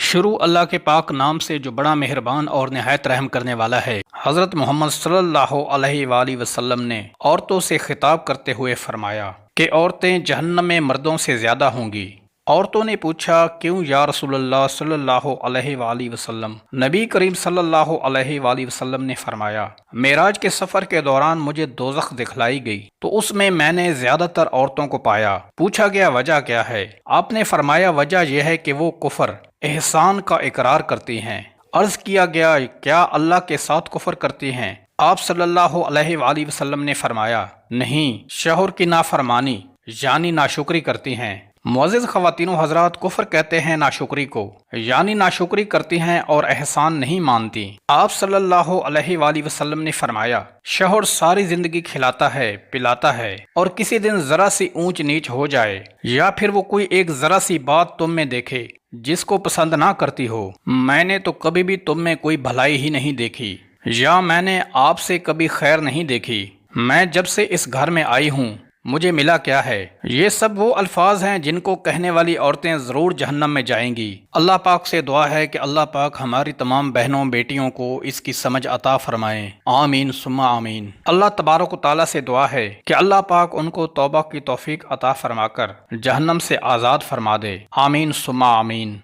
شروع اللہ کے پاک نام سے جو بڑا مہربان اور نہایت رحم کرنے والا ہے۔ حضرت محمد صلی اللہ علیہ وآلہ وسلم نے عورتوں سے خطاب کرتے ہوئے فرمایا کہ عورتیں جہنم میں مردوں سے زیادہ ہوں گی۔ عورتوں نے پوچھا، کیوں یا رسول اللہ صلی اللہ علیہ وآلہ وسلم؟ نبی کریم صلی اللہ علیہ وآلہ وسلم نے فرمایا، معراج کے سفر کے دوران مجھے دوزخ دکھلائی گئی تو اس میں نے زیادہ تر عورتوں کو پایا۔ پوچھا گیا وجہ کیا ہے؟ آپ نے فرمایا، وجہ یہ ہے کہ وہ کفر، احسان کا اقرار کرتی ہیں۔ عرض کیا گیا، کیا اللہ کے ساتھ کفر کرتی ہیں؟ آپ صلی اللہ علیہ وآلہ وسلم نے فرمایا، نہیں، شوہر کی نافرمانی یعنی ناشکری کرتی ہیں۔ معزز خواتین و حضرات، کفر کہتے ہیں ناشکری کو، یعنی ناشکری کرتی ہیں اور احسان نہیں مانتی۔ آپ صلی اللہ علیہ وآلہ وسلم نے فرمایا، شوہر ساری زندگی کھلاتا ہے، پلاتا ہے، اور کسی دن ذرا سی اونچ نیچ ہو جائے یا پھر وہ کوئی ایک ذرا سی بات تم میں دیکھے جس کو پسند نہ کرتی ہو، میں نے تو کبھی بھی تم میں کوئی بھلائی ہی نہیں دیکھی، یا میں نے آپ سے کبھی خیر نہیں دیکھی، میں جب سے اس گھر میں آئی ہوں مجھے ملا کیا ہے؟ یہ سب وہ الفاظ ہیں جن کو کہنے والی عورتیں ضرور جہنم میں جائیں گی۔ اللہ پاک سے دعا ہے کہ اللہ پاک ہماری تمام بہنوں بیٹیوں کو اس کی سمجھ عطا فرمائیں، آمین ثم آمین۔ اللہ تبارک و تعالیٰ سے دعا ہے کہ اللہ پاک ان کو توبہ کی توفیق عطا فرما کر جہنم سے آزاد فرما دے، آمین ثم آمین۔